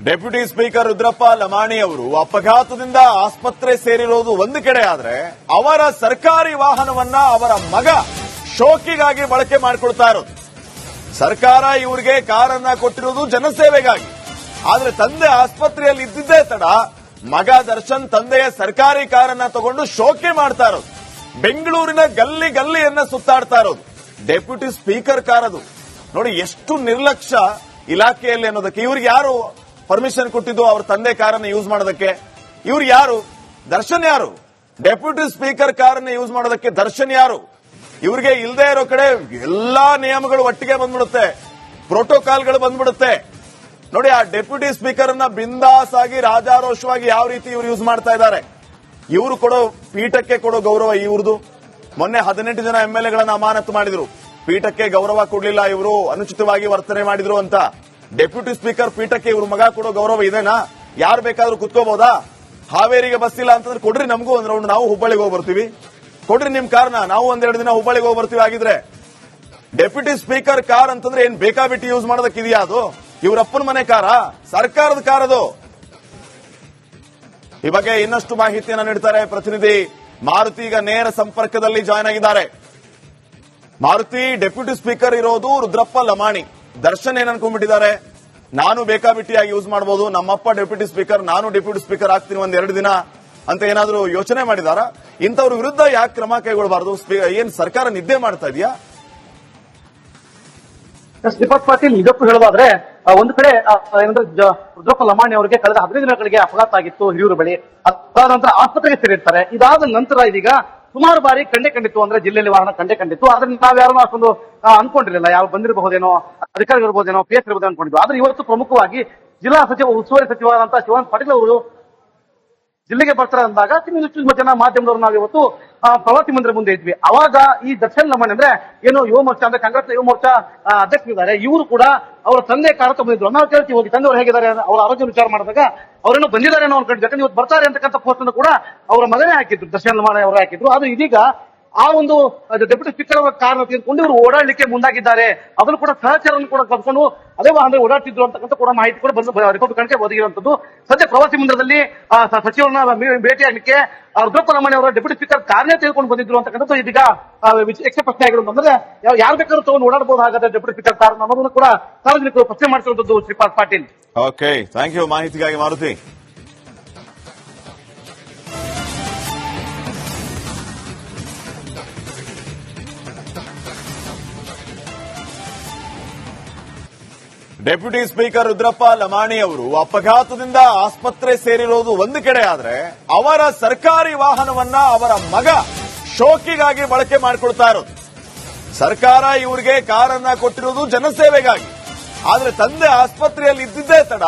Deputy speaker Rudrappa Lamani ಅವರು ಅಪಘಾತದಿಂದ ಆಸ್ಪತ್ರೆ ಸೇರಿರೋದು ಒಂದು ಕಡೆ ಆದ್ರೆ ಅವರ ಸರ್ಕಾರಿ ವಾಹನವನ್ನ ಅವರ ಮಗ ಶೋಕಿಗಾಗಿ ಬಳಕೆ ಮಾಡಿಕೊಳ್ತಾ ಇರೋದು. ಸರ್ಕಾರ ಇವರಿಗೆ ಕಾರನ್ನ ಕೊಟ್ಟಿರೋದು ಜನಸೇವೆಗಾಗಿ. ಆದ್ರೆ ತಂದೆ ಆಸ್ಪತ್ರೆಯಲ್ಲಿ ಇದ್ದಿದ್ದೇ ತಡ ಮಗ ದರ್ಶನ್ ತಂದೆಯ ಸರ್ಕಾರಿ ಕಾರನ್ನ ತಗೊಂಡು ಶೋಕಿ ಮಾಡ್ತಾ ಇರೋದು. ಬೆಂಗಳೂರಿನ ಗಲ್ಲಿ ಗಲ್ಲಿಯನ್ನ ಸುತ್ತಾಡ್ತಾ ಇರೋದು ಡೆಪ್ಯೂಟಿ ಸ್ಪೀಕರ್ ಕಾರ್. ಅದು ನೋಡಿ ಎಷ್ಟು ನಿರ್ಲಕ್ಷ್ಯ ಇಲಾಖೆಯಲ್ಲಿ ಅನ್ನೋದಕ್ಕೆ. ಇವ್ರಿಗೆ ಯಾರು ಪರ್ಮಿಷನ್ ಕೊಟ್ಟಿದ್ದು ಅವ್ರ ತಂದೆ ಕಾರನ್ನ ಯೂಸ್ ಮಾಡೋದಕ್ಕೆ? ಇವ್ರು ಯಾರು? ದರ್ಶನ್ ಯಾರು? ಡೆಪ್ಯೂಟಿ ಸ್ಪೀಕರ್ ಕಾರನ್ನ ಯೂಸ್ ಮಾಡೋದಕ್ಕೆ ದರ್ಶನ್ ಯಾರು? ಇವ್ರಿಗೆ ಇಲ್ಲದೆ ಇರೋ ಕಡೆ ಎಲ್ಲಾ ನಿಯಮಗಳು ಒಟ್ಟಿಗೆ ಬಂದ್ಬಿಡುತ್ತೆ, ಪ್ರೋಟೋಕಾಲ್ಗಳು ಬಂದ್ಬಿಡುತ್ತೆ. ನೋಡಿ, ಆ ಡೆಪ್ಯೂಟಿ ಸ್ಪೀಕರ್ ಅನ್ನ ಬಿಂದಾಸ್ ಆಗಿ ರಾಜಾರೋಷವಾಗಿ ಯಾವ ರೀತಿ ಇವ್ರು ಯೂಸ್ ಮಾಡ್ತಾ ಇದ್ದಾರೆ. ಇವರು ಕೊಡೋ ಪೀಠಕ್ಕೆ ಕೊಡೋ ಗೌರವ ಇವ್ರದು. ಮೊನ್ನೆ 18 ಜನ ಎಂಎಲ್ಎಗಳನ್ನ ಅಮಾನತು ಮಾಡಿದ್ರು. ಪೀಠಕ್ಕೆ ಗೌರವ ಕೊಡ್ಲಿಲ್ಲ, ಇವರು ಅನುಚಿತವಾಗಿ ವರ್ತನೆ ಮಾಡಿದ್ರು ಅಂತ. ಡೆಪ್ಯೂಟಿ ಸ್ಪೀಕರ್ ಪೀಠಕ್ಕೆ ಇವ್ರ ಮಗ ಕೊಡೋ ಗೌರವ ಇದೇನಾ? ಯಾರು ಬೇಕಾದ್ರೂ ಕುತ್ಕೋಬಹುದಾ? ಹಾವೇರಿಗೆ ಬಸ್ ಇಲ್ಲ ಅಂತಂದ್ರೆ ಕೊಡ್ರಿ, ನಮಗೂ ಒಂದ್ ರೌಂಡ್, ನಾವು ಹುಬ್ಬಳ್ಳಿಗೆ ಹೋಗಿ ಬರ್ತೀವಿ. ಕೊಡ್ರಿ ನಿಮ್ ಕಾರ್ನ, ನಾವು ಒಂದೆರಡು ದಿನ ಹುಬ್ಬಳ್ಳಿಗೆ ಹೋಗಿ ಬರ್ತೀವಿ. ಆಗಿದ್ರೆ ಡೆಪ್ಯೂಟಿ ಸ್ಪೀಕರ್ ಕಾರ್ ಅಂತಂದ್ರೆ ಏನ್ ಬೇಕಾಬಿಟ್ಟು ಯೂಸ್ ಮಾಡೋದಕ್ಕಿದೆಯಾ? ಅದು ಇವರಪ್ಪನ ಮನೆ ಕಾರ, ಸರ್ಕಾರದ ಕಾರ್ ಅದು. ಈ ಬಗ್ಗೆ ಇನ್ನಷ್ಟು ಮಾಹಿತಿಯನ್ನು ನೀಡ್ತಾರೆ ಪ್ರತಿನಿಧಿ ಮಾರುತಿ. ಈಗ ನೇರ ಸಂಪರ್ಕದಲ್ಲಿ ಜಾಯ್ನ್ ಆಗಿದ್ದಾರೆ. ಮಾರುತಿ, ಡೆಪ್ಯೂಟಿ ಸ್ಪೀಕರ್ ಇರೋದು ರುದ್ರಪ್ಪ ಲಮಾಣಿ. ದರ್ಶನ್ ಏನ್ ಅನ್ಕೊಂಡ್ಬಿಟ್ಟಿದ್ದಾರೆ, ನಾನು ಬೇಕಾಬಿಟ್ಟಿಯಾಗಿ ಯೂಸ್ ಮಾಡಬಹುದು, ನಮ್ಮಪ್ಪ ಡೆಪ್ಯೂಟಿ ಸ್ಪೀಕರ್, ನಾನು ಡೆಪ್ಯೂಟಿ ಸ್ಪೀಕರ್ ಆಗ್ತೀನಿ ಒಂದೆರಡು ದಿನ ಅಂತ ಏನಾದ್ರೂ ಯೋಚನೆ ಮಾಡಿದಾರ? ಇಂಥವ್ರ ವಿರುದ್ಧ ಯಾಕೆ ಕ್ರಮ ಕೈಗೊಳ್ಳಬಾರದು? ಏನ್ ಸರ್ಕಾರ ನಿದ್ದೆ ಮಾಡ್ತಾ ಇದೆಯಾ? ದೀಪಕ್ ಪಾಟೀಲ್, ನಿಜಕ್ಕೂ ಹೇಳೋದಾದ್ರೆ ಒಂದು ಕಡೆ ರುದ್ರಪ್ಪ ಲಮಾಣಿ ಅವರಿಗೆ ಕಳೆದ 15 ದಿನಗಳಿಗೆ ಅಪಘಾತ ಆಗಿತ್ತು ಹಿರಿಯೂರು ಬಳಿ. ಅದಾದ ನಂತರ ಆಸ್ಪತ್ರೆಗೆ ಸೇರಿರ್ತಾರೆ. ಇದಾದ ನಂತರ ಇದೀಗ ಸುಮಾರು ಬಾರಿ ಕಂಡಿತ್ತು, ಅಂದ್ರೆ ಜಿಲ್ಲೆಯಲ್ಲಿ ವಾಹನ ಕಂಡಿತ್ತು. ಆದ್ರೆ ನಾವ್ಯಾರು ಅಷ್ಟೊಂದು ಅನ್ಕೊಂಡಿರಲಿಲ್ಲ, ಯಾರು ಬಂದಿರಬಹುದೇನೋ, ಅಧಿಕಾರಿಗಳಿರ್ಬೋದೇನೋ, PS ಇರ್ಬೋದು ಅನ್ಕೊಂಡಿದ್ವಿ. ಆದ್ರೆ ಇವತ್ತು ಪ್ರಮುಖವಾಗಿ ಜಿಲ್ಲಾ ಸಚಿವ, ಉಸ್ತುವಾರಿ ಸಚಿವರಾದಂತಹ ಶಿವಾನಂದ ಪಾಟೀಲ್ ಅವರು ಜಿಲ್ಲೆಗೆ ಬರ್ತಾರೆ ಅಂದಾಗ ತುಂಬಾ ಜನ ಮಾಧ್ಯಮದವರು ನಾವು ಇವತ್ತು ಪ್ರವಾಸಿ ಮಂದಿರ ಮುಂದೆ ಇದ್ವಿ. ಅವಾಗ ಈ ದರ್ಶನ್ ಲಮಾಣಿ ಅಂದ್ರೆ ಏನು ಯುವ ಮೋರ್ಚಾ ಅಂದ್ರೆ ಕಾಂಗ್ರೆಸ್ ಯುವ ಮೋರ್ಚಾ ಅಧ್ಯಕ್ಷರಿದ್ದಾರೆ, ಇವರು ಕೂಡ ಅವರ ತಂದೆ ಕಾರಕ್ಕೆ ಬಂದಿದ್ರು. ನಾವು ಕೇಳ್ತೀವಿ, ಹೋಗಿ ತಂದೆಯವರು ಹೇಗಿದ್ದಾರೆ, ಅವರ ಆರೋಗ್ಯ ವಿಚಾರ ಮಾಡಿದಾಗ ಅವರೇನೋ ಬಂದಿದ್ದಾರೆ ಅನ್ನೋ ಅನ್ಕೊಂಡು, ಯಾಕಂದ್ರೆ ಇವತ್ತು ಬರ್ತಾರೆ ಅಂತಕ್ಕಂಥ ಪೋಸ್ಟ್ ಅನ್ನು ಕೂಡ ಅವರ ಮಗನೇ ಹಾಕಿದ್ರು, ದರ್ಶನ್ ಲಮಾಣಿ ಅವರು ಹಾಕಿದ್ರು. ಆದ್ರೆ ಇದೀಗ ಆ ಒಂದು ಡೆಪ್ಯೂಟಿ ಸ್ಪೀಕರ್ ಅವರ ಕಾರಣ ತೆಗೆದುಕೊಂಡು ಇವರು ಓಡಾಡಲಿಕ್ಕೆ ಮುಂದಾಗಿದ್ದಾರೆ. ಅದನ್ನು ಕೂಡ ಸಹಚರನ್ನು ಕೂಡ ಕರ್ಕೊಂಡು ಅದೇ ವಾಹನ ಓಡಾಡ್ತಿದ್ರು ಅಂತಕ್ಕಂಥ ಕೂಡ ಮಾಹಿತಿ ಕೂಡ ರಿಪಬ್ಲಿಕನ್ಗೆ ಒದಗಿರುವಂತದ್ದು. ಸದ್ಯ ಪ್ರವಾಸಿ ಮಂದಿರದಲ್ಲಿ ಸಚಿವರನ್ನ ಭೇಟಿಯಾಗಲಿಕ್ಕೆ ರುದ್ರಪ್ಪ ಲಮಾಣಿ ಅವರ ಡೆಪ್ಯೂಟಿ ಸ್ಪೀಕರ್ ಕಾರ್ಯ ತೆಗೆದುಕೊಂಡು ಬಂದಿದ್ರು ಅಂತಕ್ಕಂಥದ್ದು ಇದೀಗ ಯಕ್ಷ ಪ್ರಶ್ನೆ ಆಗಿರೋದು. ಅಂದ್ರೆ ಯಾರು ಬೇಕಾದ್ರೂ ತಗೊಂಡು ಓಡಾಡಬಹುದು ಹಾಗಾದ್ರೆ ಡೆಪ್ಯೂಟಿ ಸ್ಪೀಕರ್ ಕಾರಣ ಅನ್ನೋದನ್ನು ಕೂಡ ಸಾರ್ವಜನಿಕರು ಪ್ರಶ್ನೆ ಮಾಡಿಸಿರುವಂತದ್ದು. Shripad Patil, okay, thank you ಮಾಹಿತಿಗಾಗಿ ಮಾರುತಿ. ಡೆಪ್ಯೂಟಿ ಸ್ಪೀಕರ್ ರುದ್ರಪ್ಪ ಲಮಾಣಿ ಅವರು ಅಪಘಾತದಿಂದ ಆಸ್ಪತ್ರೆ ಸೇರಿರೋದು ಒಂದು ಕಡೆ ಆದ್ರೆ ಅವರ ಸರ್ಕಾರಿ ವಾಹನವನ್ನ ಅವರ ಮಗ ಶೋಕಿಗಾಗಿ ಬಳಕೆ ಮಾಡಿಕೊಳ್ತಾ ಇರೋದು. ಸರ್ಕಾರ ಇವರಿಗೆ ಕಾರನ್ನ ಕೊಟ್ಟಿರೋದು ಜನಸೇವೆಗಾಗಿ. ಆದ್ರೆ ತಂದೆ ಆಸ್ಪತ್ರೆಯಲ್ಲಿ ಇದ್ದಿದ್ದೇ ತಡ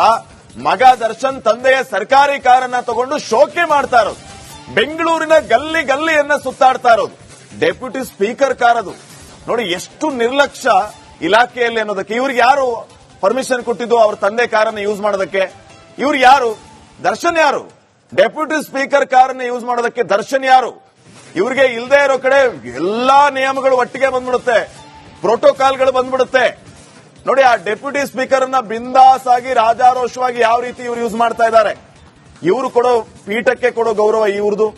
ಮಗ ದರ್ಶನ್ ತಂದೆಯ ಸರ್ಕಾರಿ ಕಾರನ್ನ ತಗೊಂಡು ಶೋಕಿ ಮಾಡ್ತಾ ಇರೋದು. ಬೆಂಗಳೂರಿನ ಗಲ್ಲಿ ಗಲ್ಲಿಯನ್ನ ಸುತ್ತಾಡ್ತಾ ಇರೋದು ಡೆಪ್ಯೂಟಿ ಸ್ಪೀಕರ್ ಕಾರ್. ಅದು ನೋಡಿ ಎಷ್ಟು ನಿರ್ಲಕ್ಷ್ಯ ಇಲಾಖೆಯಲ್ಲಿ ಅನ್ನೋದಕ್ಕೆ. ಇವ್ರಿಗೆ ಯಾರು ಪರ್ಮಿಷನ್ ಕೊಟ್ಟಿದ್ದು ಅವ್ರ ತಂದೆ ಕಾರನ್ನ ಯೂಸ್ ಮಾಡೋದಕ್ಕೆ? ಇವ್ರು ಯಾರು? ದರ್ಶನ್ ಯಾರು? ಡೆಪ್ಯೂಟಿ ಸ್ಪೀಕರ್ ಕಾರನ್ನ ಯೂಸ್ ಮಾಡೋದಕ್ಕೆ ದರ್ಶನ್ ಯಾರು? ಇವ್ರಿಗೆ ಇಲ್ಲದೆ ಇರೋ ಕಡೆ ಎಲ್ಲಾ ನಿಯಮಗಳು ಒಟ್ಟಿಗೆ ಬಂದ್ಬಿಡುತ್ತೆ, ಪ್ರೋಟೋಕಾಲ್ಗಳು ಬಂದ್ಬಿಡುತ್ತೆ. ನೋಡಿ, ಆ ಡೆಪ್ಯೂಟಿ ಸ್ಪೀಕರ್ ಅನ್ನ ಬಿಂದಾಸ್ ಆಗಿ ರಾಜಾರೋಷವಾಗಿ ಯಾವ ರೀತಿ ಇವ್ರು ಯೂಸ್ ಮಾಡ್ತಾ ಇದ್ದಾರೆ. ಇವರು ಕೊಡೋ ಪೀಠಕ್ಕೆ ಕೊಡೋ ಗೌರವ ಇವ್ರದು.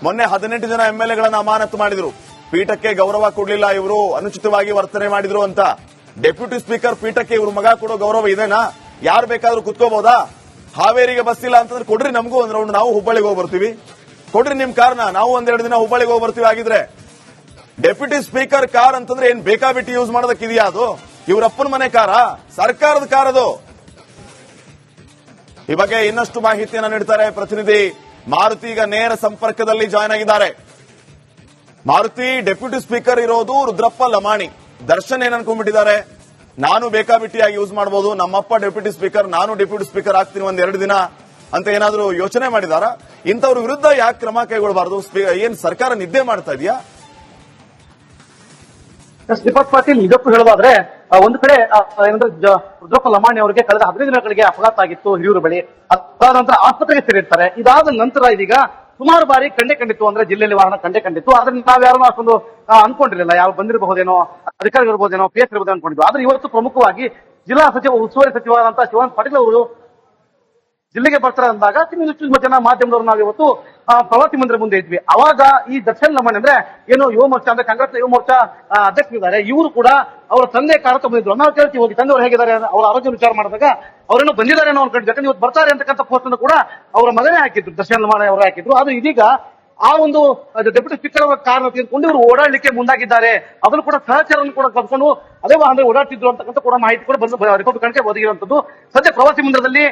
ಮೊನ್ನೆ 18 ಜನ ಎಂಎಲ್ಎಗಳನ್ನ ಅಮಾನತು ಮಾಡಿದ್ರು. ಪೀಠಕ್ಕೆ ಗೌರವ ಕೊಡ್ಲಿಲ್ಲ, ಇವರು ಅನುಚಿತವಾಗಿ ವರ್ತನೆ ಮಾಡಿದ್ರು ಅಂತ. ಡೆಪ್ಯೂಟಿ ಸ್ಪೀಕರ್ ಪೀಠಕ್ಕೆ ಇವ್ರ ಮಗ ಕೊಡೋ ಗೌರವ ಇದೇನಾ? ಯಾರು ಬೇಕಾದ್ರೂ ಕುತ್ಕೋಬಹುದಾ? ಹಾವೇರಿಗೆ ಬಸ್ ಇಲ್ಲ ಅಂತಂದ್ರೆ ಕೊಡ್ರಿ, ನಮಗೂ ಒಂದ್ ರೌಂಡ್, ನಾವು ಹುಬ್ಬಳ್ಳಿಗೆ ಹೋಗಿ ಬರ್ತೀವಿ. ಕೊಡ್ರಿ ನಿಮ್ ಕಾರ್ನ, ನಾವು ಒಂದೆರಡು ದಿನ ಹುಬ್ಬಳ್ಳಿಗೆ ಹೋಗಿ ಬರ್ತೀವಿ. ಆಗಿದ್ರೆ ಡೆಪ್ಯೂಟಿ ಸ್ಪೀಕರ್ ಕಾರ್ ಅಂತಂದ್ರೆ ಏನ್ ಬೇಕಾಬಿಟ್ಟು ಯೂಸ್ ಮಾಡೋದಕ್ಕಿದೆಯಾ? ಅದು ಇವರಪ್ಪನ ಮನೆ ಕಾರ, ಸರ್ಕಾರದ ಕಾರ್ ಅದು. ಈ ಬಗ್ಗೆ ಇನ್ನಷ್ಟು ಮಾಹಿತಿಯನ್ನು ನೀಡ್ತಾರೆ ಪ್ರತಿನಿಧಿ ಮಾರುತಿ. ಈಗ ನೇರ ಸಂಪರ್ಕದಲ್ಲಿ ಜಾಯ್ನ್ ಆಗಿದ್ದಾರೆ. ಮಾರುತಿ, ಡೆಪ್ಯೂಟಿ ಸ್ಪೀಕರ್ ಇರೋದು ರುದ್ರಪ್ಪ ಲಮಾಣಿ. ದರ್ಶನ್ ಏನ್ ಅನ್ಕೊಂಡ್ಬಿಟ್ಟಿದ್ದಾರೆ, ನಾನು ಬೇಕಾಬಿಟ್ಟಿಯಾಗಿ ಯೂಸ್ ಮಾಡಬಹುದು, ನಮ್ಮಪ್ಪ ಡೆಪ್ಯೂಟಿ ಸ್ಪೀಕರ್, ನಾನು ಡೆಪ್ಯೂಟಿ ಸ್ಪೀಕರ್ ಆಗ್ತೀನಿ ಒಂದೆರಡು ದಿನ ಅಂತ ಏನಾದ್ರೂ ಯೋಚನೆ ಮಾಡಿದಾರ? ಇಂಥವ್ರ ವಿರುದ್ಧ ಯಾಕೆ ಕ್ರಮ ಕೈಗೊಳ್ಳಬಾರದು? ಏನ್ ಸರ್ಕಾರ ನಿದ್ದೆ ಮಾಡ್ತಾ ಇದೆಯಾ? ದೀಪಕ್ ಪಾಟೀಲ್, ನಿಜಕ್ಕೂ ಹೇಳೋದಾದ್ರೆ ಒಂದು ಕಡೆ ರುದ್ರಪ್ಪ ಲಮಾಣಿ ಅವರಿಗೆ ಕಳೆದ 15 ದಿನಗಳಿಗೆ ಅಪಘಾತ ಆಗಿತ್ತು ಹಿರಿಯೂರು ಬಳಿ. ಅದಾದ ನಂತರ ಆಸ್ಪತ್ರೆಗೆ ಸೇರಿರ್ತಾರೆ. ಇದಾದ ನಂತರ ಇದೀಗ ಸುಮಾರು ಬಾರಿ ಕಂಡಿತ್ತು, ಅಂದ್ರೆ ಜಿಲ್ಲೆಯಲ್ಲಿ ವಾಹನ ಕಂಡಿತ್ತು. ಆದ್ರೆ ನಾವ್ಯಾರು ಅಷ್ಟೊಂದು ಅನ್ಕೊಂಡಿರಲಿಲ್ಲ, ಯಾರು ಬಂದಿರಬಹುದೇನೋ, ಅಧಿಕಾರಿಗಳಿರ್ಬೋದೇನೋ, PS ಇರ್ಬೋದು ಅನ್ಕೊಂಡಿದ್ವಿ. ಆದ್ರೆ ಇವತ್ತು ಪ್ರಮುಖವಾಗಿ ಜಿಲ್ಲಾ ಸಚಿವ, ಉಸ್ತುವಾರಿ ಸಚಿವರಾದಂತಹ ಶಿವಾನಂದ ಪಾಟೀಲ್ ಅವರು ಜಿಲ್ಲೆಗೆ ಬರ್ತಾರೆ ಅಂದಾಗ ತುಂಬಾ ಜನ ಮಾಧ್ಯಮದವರು ನಾವು ಇವತ್ತು ಪ್ರವಾಸಿ ಮಂದಿರ ಮುಂದೆ ಇದ್ವಿ. ಅವಾಗ ಈ ದರ್ಶನ್ ಲಮಾಣಿ ಅಂದ್ರೆ ಏನು ಯುವ ಮೋರ್ಚಾ ಅಂದ್ರೆ ಕಾಂಗ್ರೆಸ್ ಯುವ ಮೋರ್ಚಾ ಅಧ್ಯಕ್ಷರಿದ್ದಾರೆ, ಇವರು ಕೂಡ ಅವರ ತಂದೆ ಕಾರಕ್ಕೆ ಬಂದಿದ್ರು. ನಾವು ಕೇಳ್ತೀವಿ ಹೋಗಿ ತಂದೆಯವರು ಹೇಗಿದ್ದಾರೆ ಅವರ ಆರೋಗ್ಯ ವಿಚಾರ ಮಾಡಿದಾಗ ಅವರೇನೋ ಬಂದಿದ್ದಾರೆ ಅನ್ನೋ ಅನ್ಕೊಂಡು ಯಾಕಂದ್ರೆ ಇವತ್ತು ಬರ್ತಾರೆ ಅಂತಕ್ಕಂಥ ಪೋಸ್ಟ್ ಅನ್ನು ಕೂಡ ಅವರ ಮಗನೇ ಹಾಕಿದ್ರು, ದರ್ಶನ್ ಲಮಾಣಿ ಅವರು ಹಾಕಿದ್ರು. ಆದ್ರೆ ಇದೀಗ ಆ ಒಂದು ಡೆಪ್ಯೂಟಿ ಸ್ಪೀಕರ್ ಅವರ ಕಾರಣ ತೆಗೆದುಕೊಂಡು ಇವರು ಓಡಾಡಲಿಕ್ಕೆ ಮುಂದಾಗಿದ್ದಾರೆ. ಅದನ್ನು ಕೂಡ ಸಹಚರನ್ನು ಕೂಡ ಕರ್ಕೊಂಡು ಅದೇ ವಾಹನ ಓಡಾಡ್ತಿದ್ರು ಅಂತಕ್ಕಂಥ ಕೂಡ ಮಾಹಿತಿ ಕೂಡ ಬಂದು ರಿಪಬ್ಲಿಕನ್ಗೆ ಒದಗಿರುವಂತದ್ದು. ಸದ್ಯ ಪ್ರವಾಸಿ ಮಂದಿರದಲ್ಲಿ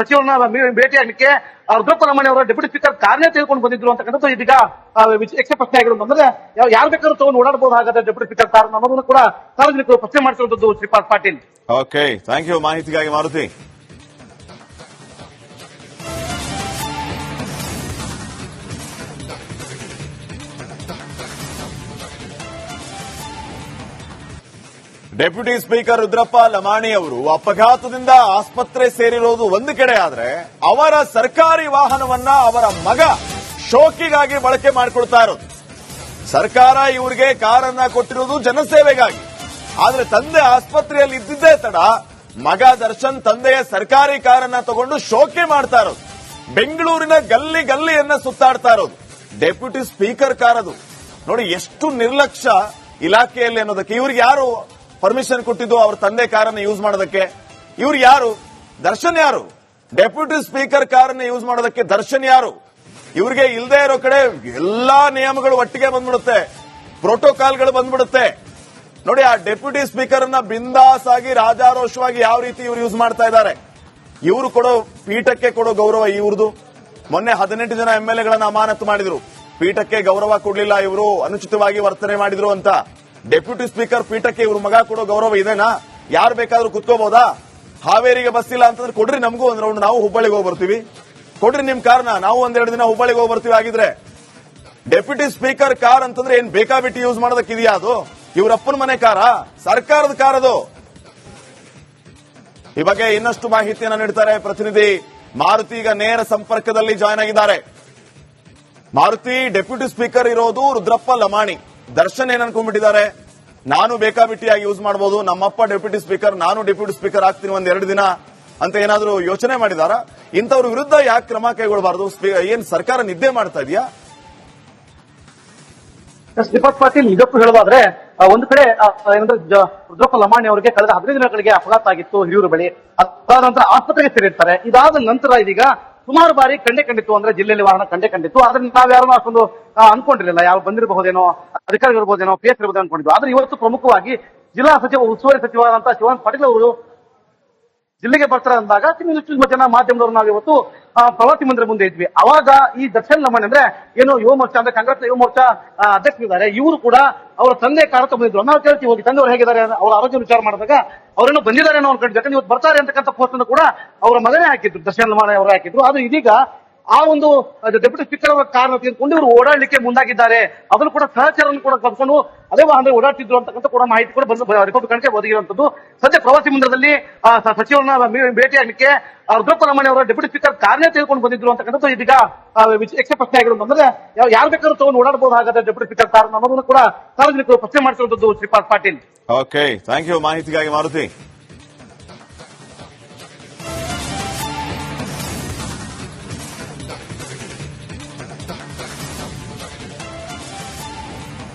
ಸಚಿವರನ್ನ ಭೇಟಿಯಾಗಲಿಕ್ಕೆ ರುದ್ರಪ್ಪ ಲಮಾಣಿ ಅವರ ಡೆಪ್ಯೂಟಿ ಸ್ಪೀಕರ್ ಕಾರಣ ತೆಗೆದುಕೊಂಡು ಬಂದಿದ್ರು ಅಂತಕ್ಕಂಥದ್ದು ಇದೀಗ ಯಕ್ಷ ಪ್ರಶ್ನೆ ಆಗಿರೋದು. ಅಂದ್ರೆ ಯಾರು ಬೇಕಾದ್ರೂ ತಗೊಂಡು ಓಡಾಡಬಹುದು ಹಾಗಾದ್ರೆ ಡೆಪ್ಯೂಟಿ ಸ್ಪೀಕರ್ ಕಾರಣ ಅನ್ನೋದನ್ನು ಕೂಡ ಸಾರ್ವಜನಿಕರು ಪ್ರಶ್ನೆ ಮಾಡಿಸಿರುವಂತದ್ದು. Shripad Patil. Okay, thank you ಮಾಹಿತಿಗಾಗಿ ಮಾರುತಿ. ಡೆಪ್ಯೂಟಿ ಸ್ಪೀಕರ್ ರುದ್ರಪ್ಪ ಲಮಾಣಿ ಅವರು ಅಪಘಾತದಿಂದ ಆಸ್ಪತ್ರೆ ಸೇರಿರೋದು ಒಂದು ಕಡೆ ಆದ್ರೆ ಅವರ ಸರ್ಕಾರಿ ವಾಹನವನ್ನ ಅವರ ಮಗ ಶೋಕಿಗಾಗಿ ಬಳಕೆ ಮಾಡಿಕೊಳ್ತಾ ಇರೋದು. ಸರ್ಕಾರ ಇವರಿಗೆ ಕಾರನ್ನ ಕೊಟ್ಟಿರೋದು ಜನಸೇವೆಗಾಗಿ. ಆದ್ರೆ ತಂದೆ ಆಸ್ಪತ್ರೆಯಲ್ಲಿ ಇದ್ದಿದ್ದೇ ತಡ ಮಗ ದರ್ಶನ್ ತಂದೆಯ ಸರ್ಕಾರಿ ಕಾರನ್ನ ತಗೊಂಡು ಶೋಕಿ ಮಾಡ್ತಾ ಇರೋದು. ಬೆಂಗಳೂರಿನ ಗಲ್ಲಿ ಗಲ್ಲಿಯನ್ನ ಸುತ್ತಾಡ್ತಾ ಇರೋದು ಡೆಪ್ಯೂಟಿ ಸ್ಪೀಕರ್ ಕಾರ್. ಅದು ನೋಡಿ ಎಷ್ಟು ನಿರ್ಲಕ್ಷ್ಯ ಇಲಾಖೆಯಲ್ಲಿ ಅನ್ನೋದಕ್ಕೆ. ಇವ್ರಿಗೆ ಯಾರು ಪರ್ಮಿಷನ್ ಕೊಟ್ಟಿದ್ದು ಅವ್ರ ತಂದೆ ಕಾರನ್ನ ಯೂಸ್ ಮಾಡೋದಕ್ಕೆ? ಇವ್ರು ಯಾರು? ದರ್ಶನ್ ಯಾರು? ಡೆಪ್ಯೂಟಿ ಸ್ಪೀಕರ್ ಕಾರನ್ನ ಯೂಸ್ ಮಾಡೋದಕ್ಕೆ ದರ್ಶನ್ ಯಾರು? ಇವ್ರಿಗೆ ಇಲ್ಲದೆ ಇರೋ ಕಡೆ ಎಲ್ಲಾ ನಿಯಮಗಳು ಒಟ್ಟಿಗೆ ಬಂದ್ಬಿಡುತ್ತೆ, ಪ್ರೋಟೋಕಾಲ್ಗಳು ಬಂದ್ಬಿಡುತ್ತೆ. ನೋಡಿ, ಆ ಡೆಪ್ಯೂಟಿ ಸ್ಪೀಕರ್ ಅನ್ನ ಬಿಂದಾಸ್ ಆಗಿ ರಾಜಾರೋಷವಾಗಿ ಯಾವ ರೀತಿ ಇವ್ರು ಯೂಸ್ ಮಾಡ್ತಾ ಇದ್ದಾರೆ. ಇವರು ಕೊಡೋ ಪೀಠಕ್ಕೆ ಕೊಡೋ ಗೌರವ ಇವ್ರದು. ಮೊನ್ನೆ 18 ಜನ ಎಂಎಲ್ಎಗಳನ್ನ ಅಮಾನತು ಮಾಡಿದ್ರು. ಪೀಠಕ್ಕೆ ಗೌರವ ಕೊಡ್ಲಿಲ್ಲ, ಇವರು ಅನುಚಿತವಾಗಿ ವರ್ತನೆ ಮಾಡಿದ್ರು ಅಂತ. ಡೆಪ್ಯೂಟಿ ಸ್ಪೀಕರ್ ಪೀಠಕ್ಕೆ ಇವ್ರ ಮಗ ಕೊಡೋ ಗೌರವ ಇದೇನಾ? ಯಾರು ಬೇಕಾದ್ರೂ ಕುತ್ಕೋಬಹುದಾ? ಹಾವೇರಿಗೆ ಬಸ್ ಇಲ್ಲ ಅಂತಂದ್ರೆ ಕೊಡ್ರಿ, ನಮಗೂ ಒಂದ್ ರೌಂಡ್, ನಾವು ಹುಬ್ಬಳ್ಳಿಗೆ ಹೋಗಿ ಬರ್ತೀವಿ. ಕೊಡ್ರಿ ನಿಮ್ ಕಾರ್ನ, ನಾವು ಒಂದೆರಡು ದಿನ ಹುಬ್ಬಳ್ಳಿಗೆ ಹೋಗಿ ಬರ್ತೀವಿ. ಆಗಿದ್ರೆ ಡೆಪ್ಯೂಟಿ ಸ್ಪೀಕರ್ ಕಾರ್ ಅಂತಂದ್ರೆ ಏನ್ ಬೇಕಾಬಿಟ್ಟು ಯೂಸ್ ಮಾಡೋದಕ್ಕಿದೆಯಾ? ಅದು ಇವ್ರಪ್ಪನ ಮನೆ ಕಾರಾ? ಸರ್ಕಾರದ ಕಾರ್ ಅದು. ಈ ಬಗ್ಗೆ ಇನ್ನಷ್ಟು ಮಾಹಿತಿಯನ್ನು ನೀಡ್ತಾರೆ ಪ್ರತಿನಿಧಿ ಮಾರುತಿ. ಈಗ ನೇರ ಸಂಪರ್ಕದಲ್ಲಿ ಜಾಯ್ನ್ ಆಗಿದ್ದಾರೆ. ಮಾರುತಿ, ಡೆಪ್ಯೂಟಿ ಸ್ಪೀಕರ್ ಇರೋದು ರುದ್ರಪ್ಪ ಲಮಾಣಿ. ದರ್ಶನ್ ಏನ್ ಅನ್ಕೊಂಡ್ಬಿಟ್ಟಿದ್ದಾರೆ, ನಾನು ಬೇಕಾಬಿಟ್ಟಿಯಾಗಿ ಯೂಸ್ ಮಾಡಬಹುದು, ನಮ್ಮಪ್ಪ ಡೆಪ್ಯೂಟಿ ಸ್ಪೀಕರ್, ನಾನು ಡೆಪ್ಯೂಟಿ ಸ್ಪೀಕರ್ ಆಗ್ತೀನಿ ಒಂದೆರಡು ದಿನ ಅಂತ ಏನಾದ್ರೂ ಯೋಚನೆ ಮಾಡಿದಾರ? ಇಂಥವ್ರ ವಿರುದ್ಧ ಯಾಕೆ ಕ್ರಮ ಕೈಗೊಳ್ಳಬಾರದು? ಏನ್ ಸರ್ಕಾರ ನಿದ್ದೆ ಮಾಡ್ತಾ ಇದೆಯಾ? ಶ್ರೀಪಾದ್ ಪಾಟೀಲ್, ನಿಜಕ್ಕೂ ಹೇಳೋದಾದ್ರೆ ಒಂದು ಕಡೆ ಏನಂದ್ರೆ ರುದ್ರಪ್ಪ ಲಮಾಣಿ ಅವರಿಗೆ ಕಳೆದ 15 ದಿನಗಳಿಗೆ ಅಪಘಾತ ಆಗಿತ್ತು ಹಿರಿಯೂರು ಬಳಿ. ಅದಾದ ನಂತರ ಆಸ್ಪತ್ರೆಗೆ ಸೇರಿರ್ತಾರೆ. ಇದಾದ ನಂತರ ಇದೀಗ ಸುಮಾರು ಬಾರಿ ಕಂಡಿತ್ತು, ಅಂದ್ರೆ ಜಿಲ್ಲೆಯಲ್ಲಿ ವಾಹನ ಕಂಡಿತ್ತು. ಆದ್ರೆ ನಾವ್ಯಾರು ಅಷ್ಟೊಂದು ಅನ್ಕೊಂಡಿರಲಿಲ್ಲ, ಯಾರು ಬಂದಿರಬಹುದೇನೋ, ಅಧಿಕಾರಿಗಳು ಇರಬಹುದೇನೋ, PS ಇರಬಹುದೇನೋ ಅನ್ಕೊಂಡಿದ್ವಿ. ಆದ್ರೆ ಇವತ್ತು ಪ್ರಮುಖವಾಗಿ ಜಿಲ್ಲಾ ಸಚಿವ ಉಸ್ತುವಾರಿ ಸಚಿವರಾದಂತಹ ಶಿವಾನಂದ ಪಾಟೀಲ್ ಅವರು ಜಿಲ್ಲೆಗೆ ಬರ್ತಾರೆ ಅಂದಾಗ ತುಂಬಾ ಜನ ಮಾಧ್ಯಮದವರು ನಾವು ಇವತ್ತು ಪ್ರವಾಸಿ ಮಂದಿರ ಮುಂದೆ ಇದ್ವಿ. ಅವಾಗ ಈ ದರ್ಶನ್ ಲಮಾಣಿ ಅಂದ್ರೆ ಏನು ಯುವ ಮೋರ್ಚಾ ಅಂದ್ರೆ ಕಾಂಗ್ರೆಸ್ ಯುವ ಮೋರ್ಚಾ ಅಧ್ಯಕ್ಷರಿದ್ದಾರೆ, ಇವರು ಕೂಡ ಅವರ ತಂದೆ ಕಾರಕ್ಕೆ ಬಂದಿದ್ರು. ನಾವು ಕೇಳ್ತೀವಿ ಹೋಗಿ ತಂದೆಯವರು ಹೇಗಿದ್ದಾರೆ ಅವರ ಆರೋಗ್ಯ ವಿಚಾರ ಮಾಡಿದಾಗ ಅವರೇನೋ ಬಂದಿದ್ದಾರೆ ಅನ್ನೋ ಅನ್ಕೊಂಡು ಯಾಕಂದ್ರೆ ಇವತ್ತು ಬರ್ತಾರೆ ಅಂತಕ್ಕಂಥ ಪೋಸ್ಟ್ ಅನ್ನು ಕೂಡ ಅವರ ಮಗನೇ ಹಾಕಿದ್ರು, ದರ್ಶನ್ ಲಮಾಣಿ ಅವರು ಹಾಕಿದ್ರು. ಆದ್ರೆ ಇದೀಗ ಆ ಒಂದು ಡೆಪ್ಯೂಟಿ ಸ್ಪೀಕರ್ ಅವರ ಕಾರಣ ತೆಗೆದುಕೊಂಡು ಇವರು ಓಡಾಡಲಿಕ್ಕೆ ಮುಂದಾಗಿದ್ದಾರೆ. ಅದನ್ನು ಕೂಡ ಸಹಚರನ್ನು ಕೂಡ ಕರ್ಕೊಂಡು ಅದೇ ವಾಹನ ಓಡಾಡ್ತಿದ್ರು ಅಂತಕ್ಕಂಥ ಕೂಡ ಮಾಹಿತಿ ಕೂಡ ಬಂದು ರಿಪಬ್ಲಿಕನ್ಗೆ ಒದಗಿರುವಂತದ್ದು. ಸದ್ಯ ಪ್ರವಾಸಿ ಮಂದಿರದಲ್ಲಿ ಸಚಿವರನ್ನ ಭೇಟಿಯಾಗಲಿಕ್ಕೆ ರುದ್ರಪ್ಪ ಲಮಾಣಿ ಅವರ ಡೆಪ್ಯೂಟಿ ಸ್ಪೀಕರ್ ಕಾರಣ ತೆಗೆದುಕೊಂಡು ಬಂದಿದ್ರು ಅಂತಕ್ಕಂಥದ್ದು ಇದೀಗ ಯಕ್ಷ ಪ್ರಶ್ನೆ ಆಗಿರೋದು. ಅಂದ್ರೆ ಯಾರು ಬೇಕಾದ್ರೂ ತಗೊಂಡು ಓಡಾಡಬಹುದು ಹಾಗಾದ್ರೆ ಡೆಪ್ಯೂಟಿ ಸ್ಪೀಕರ್ ಕಾರಣ ಅನ್ನೋದನ್ನು ಕೂಡ ಸಾರ್ವಜನಿಕರು ಪ್ರಶ್ನೆ ಮಾಡಿಸಿರುವಂತದ್ದು. Shripad Patil. Okay, thank you ಮಾಹಿತಿಗಾಗಿ ಮಾರುತಿ.